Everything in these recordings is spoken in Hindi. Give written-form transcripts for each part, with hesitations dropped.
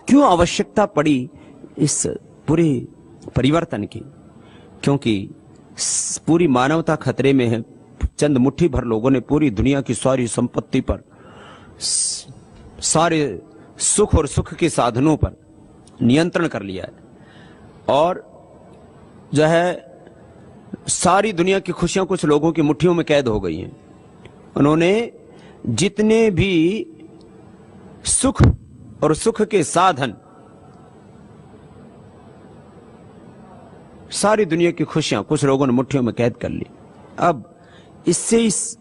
क्यों आवश्यकता पड़ी इस पूरे परिवर्तन की? क्योंकि पूरी मानवता खतरे में है। चंद मुट्ठी भर लोगों ने पूरी दुनिया की सारी संपत्ति पर, सारे सुख और सुख के साधनों पर नियंत्रण कर लिया है और जो है सारी दुनिया की खुशियां कुछ लोगों की मुट्ठियों में कैद हो गई हैं। उन्होंने जितने भी सुख और सुख के साधन, सारी दुनिया की खुशियां कुछ लोगों ने मुट्ठियों में कैद कर ली। अब इससे इस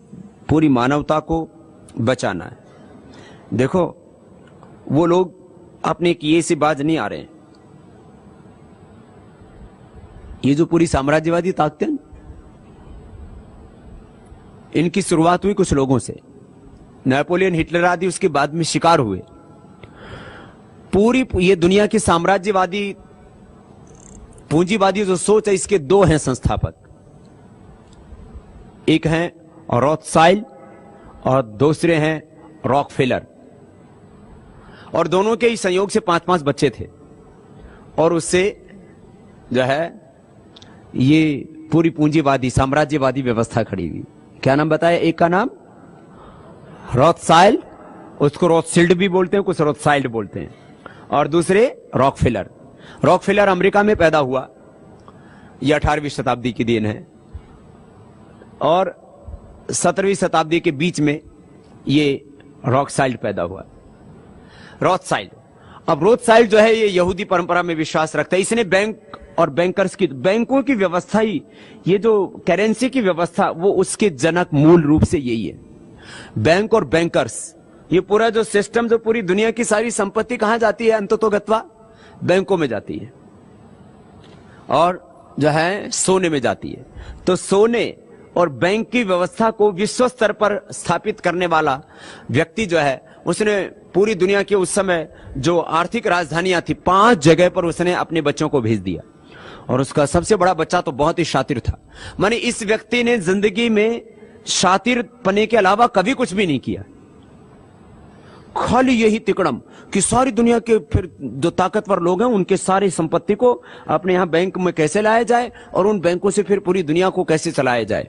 पूरी मानवता को बचाना है। देखो, वो लोग अपने किए से बाज नहीं आ रहे हैं। ये जो पूरी साम्राज्यवादी ताकतें, इनकी शुरुआत हुई कुछ लोगों से। नेपोलियन, हिटलर आदि उसके बाद में शिकार हुए। पूरी ये दुनिया की साम्राज्यवादी पूंजीवादी जो सोच है, इसके दो हैं संस्थापक। एक हैं रॉथसाइल्ड और दूसरे हैं रॉकफेलर। और दोनों के ही संयोग से 5-5 बच्चे थे और उससे जो है ये पूरी पूंजीवादी साम्राज्यवादी व्यवस्था खड़ी हुई। क्या नाम बताया? एक का नाम रॉथसाइल्ड, उसको रॉथशिल्ड भी बोलते हैं, कुछ रॉथसाइल्ड बोलते हैं, और दूसरे रॉकफेलर। रॉकफेलर अमेरिका में पैदा हुआ, यह 18वीं शताब्दी की देन है, और 17वीं शताब्दी के बीच में ये रॉथसाइल्ड पैदा हुआ। रॉथसाइल्ड, अब रॉथसाइल्ड जो है ये यहूदी परंपरा में विश्वास रखता है। इसने बैंक और बैंकर्स की, बैंकों की व्यवस्था ही, ये जो करेंसी की व्यवस्था, वो उसके जनक मूल रूप से यही है। बैंक और बैंकर्स, ये पूरा जो सिस्टम, जो पूरी दुनिया की सारी संपत्ति कहां जाती है? अंततोगत्वा बैंकों में जाती है और जो है सोने में जाती है। तो सोने और बैंक की व्यवस्था को विश्व स्तर पर स्थापित करने वाला व्यक्ति जो है, उसने पूरी दुनिया की उस समय जो आर्थिक राजधानियां थी, 5 जगह पर उसने अपने बच्चों को भेज दिया। और उसका सबसे बड़ा बच्चा तो बहुत ही शातिर था। माने इस व्यक्ति ने जिंदगी में शातिर पने के अलावा कभी कुछ भी नहीं किया, खाली यही तिकड़म कि सारी दुनिया के फिर जो ताकतवर लोग हैं उनके सारी संपत्ति को अपने यहां बैंक में कैसे लाया जाए और उन बैंकों से फिर पूरी दुनिया को कैसे चलाया जाए।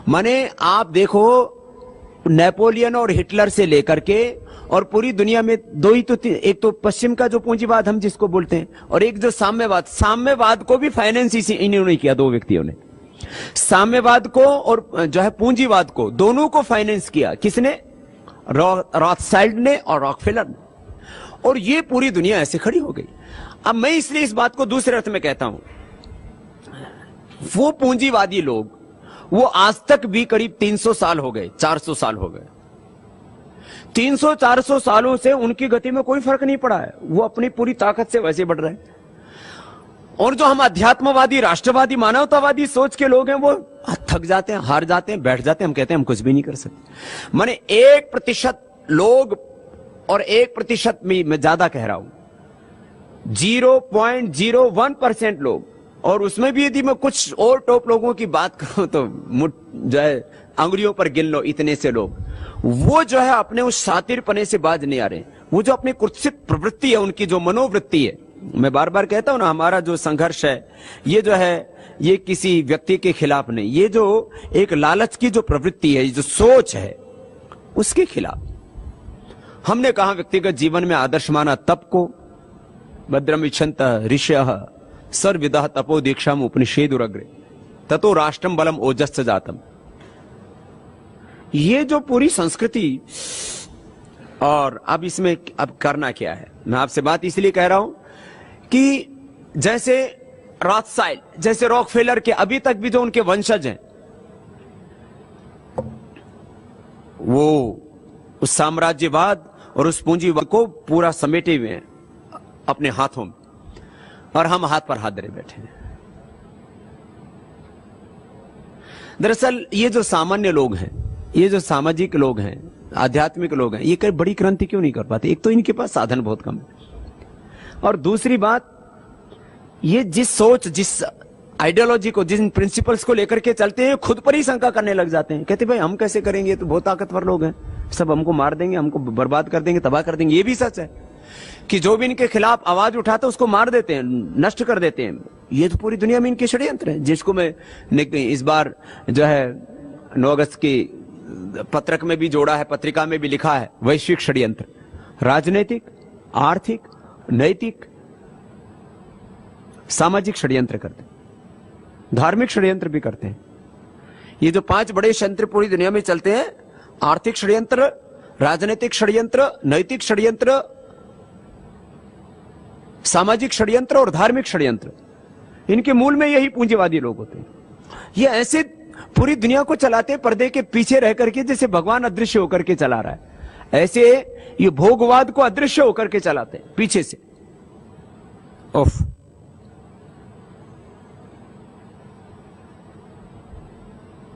माने आप देखो, नेपोलियन और हिटलर से लेकर के और पूरी दुनिया में दो ही तो, एक तो पश्चिम का जो पूंजीवाद हम जिसको बोलते हैं, और एक जो साम्यवाद। साम्यवाद को भी फाइनेंस इसी इन्होंने किया, दो व्यक्तियों ने। साम्यवाद को और जो है पूंजीवाद को, दोनों को फाइनेंस किया। किसने? रॉथसाइल्ड ने और रॉकफेलर ने। और ये पूरी दुनिया ऐसे खड़ी हो गई। अब मैं इसलिए इस बात को दूसरे अर्थ में कहता हूं, वो पूंजीवादी लोग, वो आज तक भी करीब 300 साल हो गए, 400 साल हो गए, 300-400 सालों से उनकी गति में कोई फर्क नहीं पड़ा है। वो अपनी पूरी ताकत से वैसे बढ़ रहे हैं। और जो हम अध्यात्मवादी, राष्ट्रवादी, मानवतावादी सोच के लोग हैं, वो थक जाते हैं, हार जाते हैं, बैठ जाते हैं, हम कहते हैं हम कुछ भी नहीं कर सकते। माने 1% लोग, और 1% में मैं ज्यादा कह रहा हूं, 0.01% लोग, और उसमें भी यदि मैं कुछ और टॉप लोगों की बात करूं तो जो है अंगुलियों पर गिन लो, इतने से लोग, वो जो है अपने उस शातिरपने से बाज नहीं आ रहे। वो जो अपनी कुत्सित प्रवृत्ति है, उनकी जो मनोवृत्ति है, मैं बार बार कहता हूं ना, हमारा जो संघर्ष है, ये जो है, ये किसी व्यक्ति के खिलाफ नहीं, ये जो एक लालच की जो प्रवृत्ति है, जो सोच है, उसके खिलाफ। हमने कहा व्यक्तिगत जीवन में आदर्श माना तप को, भद्रम इच्छन्त ऋषयः सर्वविदः तपो दीक्षाम उपनिषेदुरग्रे ततो राष्ट्रम बलम ओजस्स जातम। ये जो पूरी संस्कृति, और अब इसमें अब करना क्या है, मैं आपसे बात इसलिए कह रहा हूं कि जैसे रॉथसाइल्ड, जैसे रॉकफेलर के अभी तक भी जो उनके वंशज हैं, वो उस साम्राज्यवाद और उस पूंजीवाद को पूरा समेटे हुए हैं अपने हाथों में, और हम हाथ पर हाथ धरे बैठे हैं। दरअसल ये जो सामान्य लोग हैं, ये जो सामाजिक लोग हैं, आध्यात्मिक लोग हैं, ये कई बड़ी क्रांति क्यों नहीं कर पाते? एक तो इनके पास साधन बहुत कम है, और दूसरी बात, ये जिस सोच, जिस आइडियोलॉजी को, जिन प्रिंसिपल्स को लेकर के चलते हैं, खुद पर ही शंका करने लग जाते हैं। कहते भाई हम कैसे करेंगे, तो बहुत ताकतवर लोग हैं, सब हमको मार देंगे, हमको बर्बाद कर देंगे, तबाह कर देंगे। ये भी सच है। कि जो भी इनके खिलाफ आवाज उठाता है उसको मार देते हैं, नष्ट कर देते हैं। ये तो पूरी दुनिया में इनके षड्यंत्र हैं, जिसको मैं इस बार जो है 9 अगस्त की पत्रक में भी जोड़ा है, पत्रिका में भी लिखा है, वैश्विक षड्यंत्र, राजनीतिक, आर्थिक, नैतिक, सामाजिक षड्यंत्र करते हैं, धार्मिक षड्यंत्र भी करते हैं। ये जो 5 बड़े षड्यंत्र पूरी दुनिया में चलते हैं, आर्थिक षड्यंत्र, राजनीतिक षड्यंत्र, नैतिक षड्यंत्र, सामाजिक षड्यंत्र और धार्मिक षड्यंत्र, इनके मूल में यही पूंजीवादी लोग होते हैं। ये ऐसे पूरी दुनिया को चलाते पर्दे के पीछे रह करके, जैसे भगवान अदृश्य होकर के चला रहा है, ऐसे ये भोगवाद को अदृश्य होकर के चलाते हैं पीछे से। उफ।